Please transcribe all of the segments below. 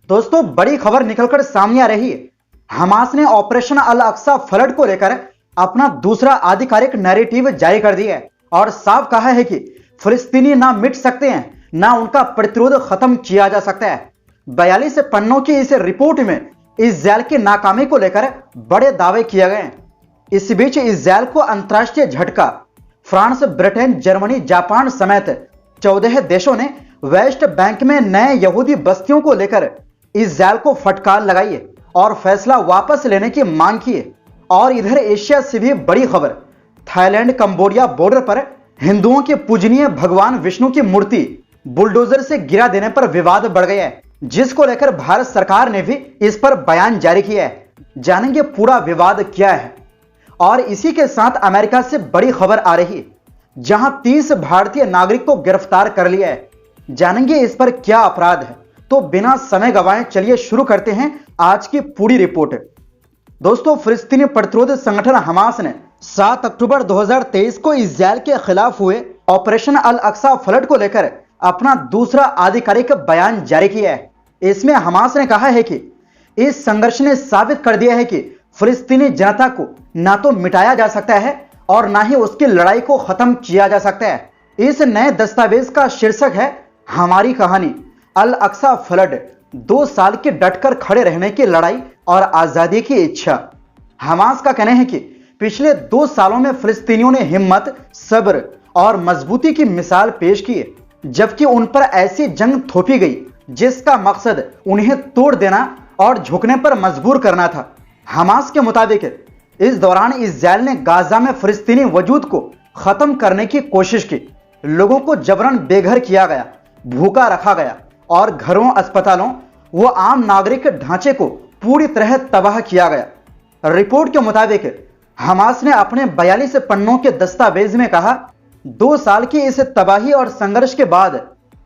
दोस्तों, बड़ी खबर निकलकर सामने आ रही है। हमास ने ऑपरेशन अल अक्सा फ्लड को लेकर अपना दूसरा आधिकारिक नैरेटिव जारी कर दिया है और साफ कहा है कि फिलिस्तीनी ना मिट सकते हैं, ना उनका प्रतिरोध खत्म किया जा सकता है। 42 पन्नों की इस रिपोर्ट में इस्राएल की नाकामी को लेकर बड़े दावे किए गए हैं। इस बीच इस्राएल को अंतर्राष्ट्रीय झटका। फ्रांस, ब्रिटेन, जर्मनी, जापान समेत 14 देशों ने वेस्ट बैंक में नए यहूदी बस्तियों को लेकर इस्राएल को फटकार लगाई है और फैसला वापस लेने की मांग की है। और इधर एशिया से भी बड़ी खबर। थाईलैंड कंबोडिया बॉर्डर पर हिंदुओं के पूजनीय भगवान विष्णु की मूर्ति बुलडोजर से गिरा देने पर विवाद बढ़ गया है, जिसको लेकर भारत सरकार ने भी इस पर बयान जारी किया है। जानेंगे पूरा विवाद क्या है। और इसी के साथ अमेरिका से बड़ी खबर आ रही है, जहां 30 भारतीय नागरिक को गिरफ्तार कर लिया है। जानेंगे इस पर क्या अपराध है। तो बिना समय गंवाए चलिए शुरू करते हैं आज की पूरी रिपोर्ट। दोस्तों, फिलिस्तीनी प्रतिरोध संगठन हमास ने 7 अक्टूबर 2023 को इस्राएल के खिलाफ हुए ऑपरेशन अल अक्सा फ्लड को लेकर अपना दूसरा आधिकारिक बयान जारी किया है। इसमें हमास ने कहा है कि इस संघर्ष ने साबित कर दिया है कि फिलिस्तीनी जनता को ना तो मिटाया जा सकता है और ना ही उसकी लड़ाई को खत्म किया जा सकता है। इस नए दस्तावेज का शीर्षक है हमारी कहानी, अल अक्सा फ्लड, 2 साल के डटकर खड़े रहने की लड़ाई और आजादी की इच्छा। हमास का कहना है कि पिछले 2 सालों में फिलिस्तीनियों ने हिम्मत, सब्र और मजबूती की मिसाल पेश की है, जबकि उन पर ऐसी जंग थोपी गई जिसका मकसद उन्हें तोड़ देना और झुकने पर मजबूर करना था। हमास के मुताबिक इस दौरान इस्राएल ने गाजा में फिलिस्तीनी वजूद को खत्म करने की कोशिश की। लोगों को जबरन बेघर किया गया, भूखा रखा गया और घरों, अस्पतालों व आम नागरिक ढांचे को पूरी तरह तबाह किया गया। रिपोर्ट के मुताबिक हमास ने अपने 42 पन्नों के दस्तावेज में कहा, 2 साल की इस तबाही और संघर्ष के बाद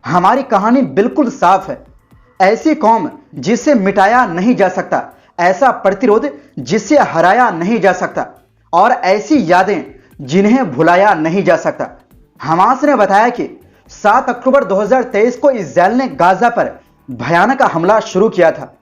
हमारी कहानी बिल्कुल साफ है। ऐसी कौम जिसे मिटाया नहीं जा सकता, ऐसा प्रतिरोध जिसे हराया नहीं जा सकता और ऐसी यादें जिन्हें भुलाया नहीं जा सकता। हमास ने बताया कि 7 अक्टूबर 2023 को इस्राएल ने गाजा पर भयानक हमला शुरू किया था।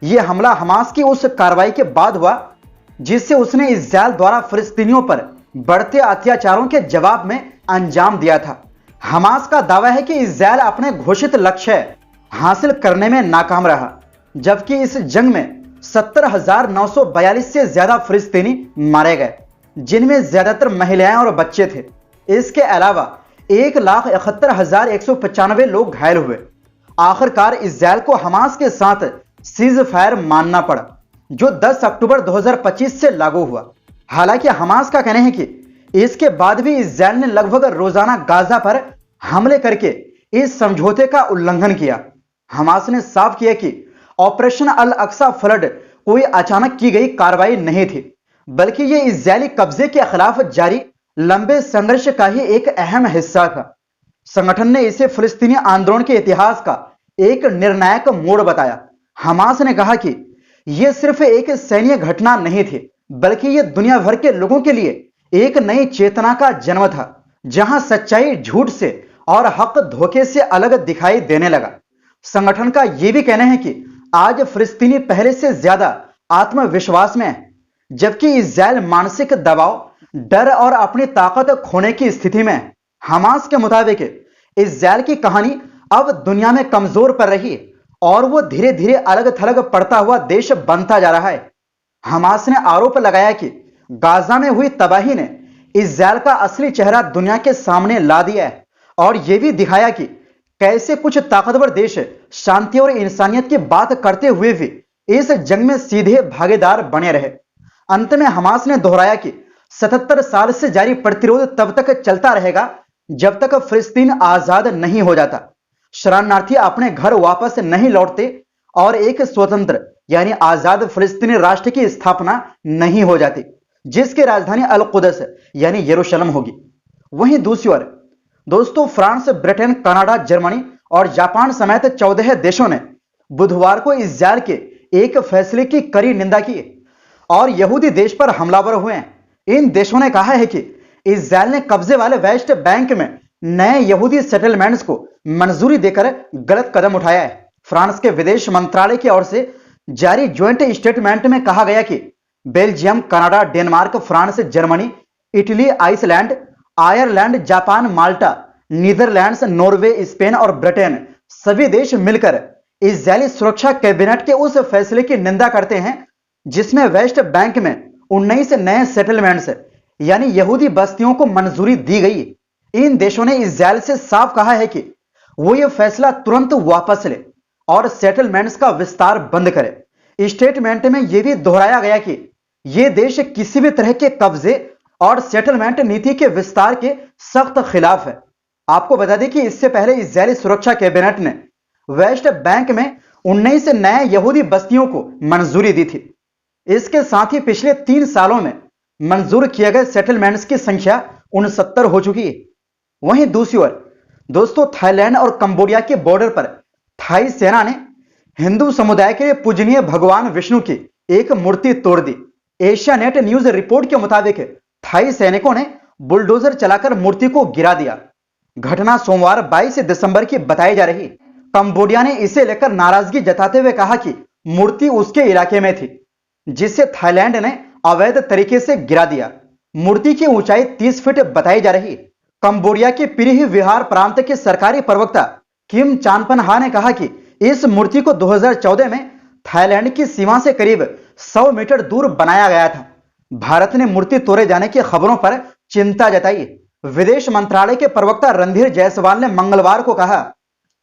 यह हमला हमास की उस कार्रवाई के बाद हुआ जिससे उसने इस्राएल द्वारा फिलिस्तीनियों पर बढ़ते अत्याचारों के जवाब में अंजाम दिया था। हमास का दावा है कि इस्राएल अपने घोषित लक्ष्य हासिल करने में नाकाम रहा, जबकि इस जंग में 70,942 से ज्यादा फिलिस्तीनी मारे गए, जिनमें ज्यादातर महिलाएं और बच्चे थे। इसके अलावा 1,71,195 लोग घायल हुए। आखिरकार इस्राएल को हमास के साथ सीज फायर मानना पड़ा, जो 10 अक्टूबर 2025 से लागू हुआ। हालांकि हमास का कहना है कि इसके बाद भी इस्राएल ने लगभग रोजाना गाजा पर हमले करके इस समझौते का उल्लंघन किया। हमास ने साफ किया कि ऑपरेशन अल अक्सा फ्लड कोई अचानक की गई कार्रवाई नहीं थी, बल्कि यह इस्राएली कब्जे के खिलाफ जारी लंबे संघर्ष का ही एक अहम हिस्सा था। संगठन ने इसे फिलिस्तीनी आंदोलन के इतिहास का एक निर्णायक मोड़ बताया। हमास ने कहा कि यह सिर्फ एक सैन्य घटना नहीं थी, बल्कि यह दुनिया भर के लोगों के लिए एक नई चेतना का जन्म था, जहां सच्चाई झूठ से और हक धोखे से अलग दिखाई देने लगा। संगठन का यह भी कहना है कि आज फिलिस्तीनी पहले से ज्यादा आत्मविश्वास में है, जबकि इस्राएल मानसिक दबाव, डर और अपनी ताकत खोने की स्थिति में है। हमास के मुताबिक इस्राएल की कहानी अब दुनिया में कमजोर पड़ रही है और वो धीरे धीरे अलग थलग पड़ता हुआ देश बनता जा रहा है। हमास ने आरोप लगाया कि गाजा में हुई तबाही ने इस्राएल का असली चेहरा दुनिया के सामने ला दिया है और यह भी दिखाया कि कैसे कुछ ताकतवर देश शांति और इंसानियत की बात करते हुए भी इस जंग में सीधे भागीदार बने रहे। अंत में हमास ने दोहराया कि 77 साल से जारी प्रतिरोध तब तक चलता रहेगा जब तक फिलिस्तीन आजाद नहीं हो जाता, शरणार्थी अपने घर वापस नहीं लौटते और एक स्वतंत्र यानी आजाद फिलिस्तीनी राष्ट्र की स्थापना नहीं हो जाती, जिसकी राजधानी अल कुदस यानी यरूशलेम होगी। वहीं दूसरी ओर दोस्तों, फ्रांस, ब्रिटेन, कनाडा, जर्मनी और जापान समेत 14 देशों ने बुधवार को इस्राएल के एक फैसले की कड़ी निंदा की और यहूदी देश पर हमलावर हुए हैं। इन देशों ने कहा है कि इस्राएल ने कब्जे वाले वेस्ट बैंक में नए यहूदी सेटलमेंट्स को मंजूरी देकर गलत कदम उठाया है। फ्रांस के विदेश मंत्रालय की ओर से जारी ज्वाइंट स्टेटमेंट में कहा गया कि Belgium, Canada, Denmark, France, Germany, Italy, Iceland, Ireland, Japan, Malta, Netherlands, Norway, Spain और ब्रिटेन सभी देश मिलकर इजरायली सुरक्षा कैबिनेट के उस फैसले की निंदा करते हैं जिसमें वेस्ट बैंक में 19 नए सेटलमेंट्स यानी यहूदी बस्तियों को मंजूरी दी गई। इन देशों ने इजरायल से साफ कहा है कि वो ये फैसला तुरंत वापस ले और सेटलमेंट्स का विस्तार बंद करे। स्टेटमेंट में यह भी दोहराया गया कि ये देश किसी भी तरह के कब्जे और सेटलमेंट नीति के विस्तार के सख्त खिलाफ है। आपको बता दें कि इससे पहले इजरायली सुरक्षा कैबिनेट ने वेस्ट बैंक में 19 नए यहूदी बस्तियों को मंजूरी दी थी। इसके साथ ही पिछले 3 सालों में मंजूर किए गए सेटलमेंट्स की संख्या 69 हो चुकी है। वहीं दूसरी ओर दोस्तों, थाईलैंड और कंबोडिया के बॉर्डर पर थाई सेना ने हिंदू समुदाय के लिए पूजनीय भगवान विष्णु की एक मूर्ति तोड़ दी। एशिया नेट न्यूज रिपोर्ट के मुताबिक थाई सैनिकों ने बुलडोजर चलाकर मूर्ति को गिरा दिया। घटना सोमवार 22 दिसंबर की बताई जा रही। कंबोडिया ने इसे लेकर नाराजगी जताते हुए कहा कि मूर्ति उसके इलाके में थी जिसे थाईलैंड ने अवैध तरीके से गिरा दिया। मूर्ति की ऊंचाई 30 फीट बताई जा रही। कंबोडिया के पिरही विहार प्रांत के सरकारी प्रवक्ता किम चानपनहा ने कहा कि इस मूर्ति को 2014 में थाईलैंड की सीमा से करीब 100 मीटर दूर बनाया गया था। भारत ने मूर्ति तोड़े जाने की खबरों पर चिंता जताई। विदेश मंत्रालय के प्रवक्ता रणधीर जायसवाल ने मंगलवार को कहा,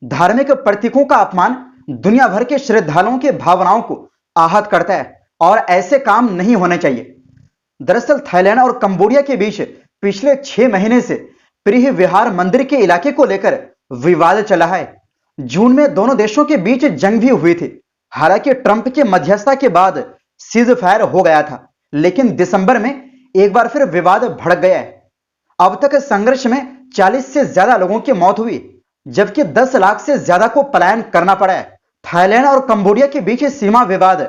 धार्मिक प्रतीकों का अपमान दुनिया भर के श्रद्धालुओं की भावनाओं को आहत करता है और ऐसे काम नहीं होने चाहिए। दरअसल थाईलैंड और कंबोडिया के बीच पिछले 6 महीने से प्रिय विहार मंदिर के इलाके को लेकर विवाद चला है। जून में दोनों देशों के बीच जंग भी हुई थी। हालांकि ट्रंप की मध्यस्थता के बाद सीज फायर हो गया था, लेकिन दिसंबर में एक बार फिर विवाद भड़क गया है। अब तक संघर्ष में 40 से ज्यादा लोगों की मौत हुई, जबकि 10 लाख से ज्यादा को पलायन करना पड़ा है। थाईलैंड और कंबोडिया के बीच सीमा विवाद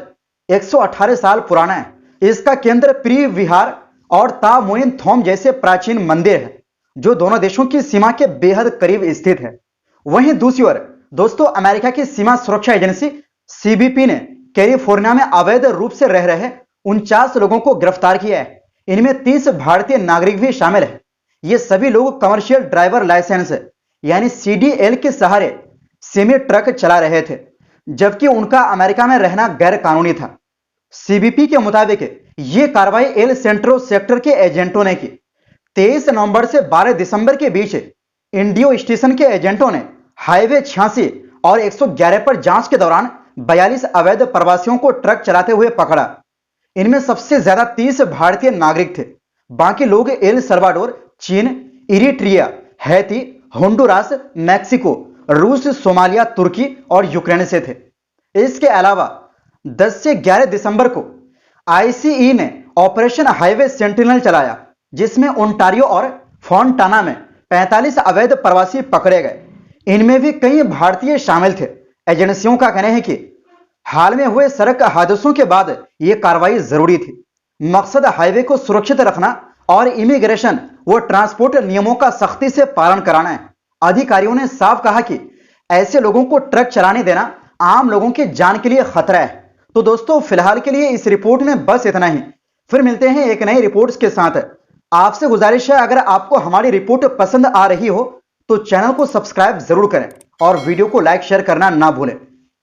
118 साल पुराना है। इसका केंद्र प्री विहार और ता मुइन थोम जैसे प्राचीन मंदिर है जो दोनों देशों की सीमा के बेहद करीब स्थित है। वहीं दूसरी ओर दोस्तों, अमेरिका की सीमा सुरक्षा एजेंसी सीबीपी ने कैलिफोर्निया में अवैध रूप से रह रहे 49 लोगों को गिरफ्तार किया है। इनमें 30 भारतीय नागरिक भी शामिल है। ये सभी लोग कमर्शियल ड्राइवर लाइसेंस यानी सीडीएल के सहारे सेमी ट्रक चला रहे थे, जबकि उनका अमेरिका में रहना गैर कानूनी था। सीबीपी के मुताबिक यह कार्रवाई एल सेंट्रो सेक्टर के एजेंटों ने की। 23 नवंबर से 12 दिसंबर के बीच इंडियो स्टेशन के एजेंटों ने हाईवे 86 और 111 पर जांच के दौरान 42 अवैध प्रवासियों को ट्रक चलाते हुए पकड़ा। इनमें सबसे ज्यादा 30 भारतीय नागरिक थे। बाकी लोग एल सल्वाडोर, चीन, इरिट्रिया, हैती, होंडुरास, मैक्सिको, रूस, सोमालिया, तुर्की और यूक्रेन से थे। इसके अलावा 10 से 11 दिसंबर को आईसीई ने ऑपरेशन हाईवे सेंटिनल चलाया, जिसमें ओंटारियो और फोंटाना में 45 अवैध प्रवासी पकड़े गए। इनमें भी कई भारतीय शामिल थे। एजेंसियों का कहना है कि हाल में हुए सड़क हादसों के बाद यह कार्रवाई जरूरी थी। मकसद हाईवे को सुरक्षित रखना और इमिग्रेशन व ट्रांसपोर्ट नियमों का सख्ती से पालन कराना है। अधिकारियों ने साफ कहा कि ऐसे लोगों को ट्रक चलाने देना आम लोगों की जान के लिए खतरा है। तो दोस्तों, फिलहाल के लिए इस रिपोर्ट में बस इतना ही। फिर मिलते हैं एक नई रिपोर्ट्स के साथ। आपसे गुजारिश है, अगर आपको हमारी रिपोर्ट पसंद आ रही हो तो चैनल को सब्सक्राइब जरूर करें और वीडियो को लाइक शेयर करना ना भूलें।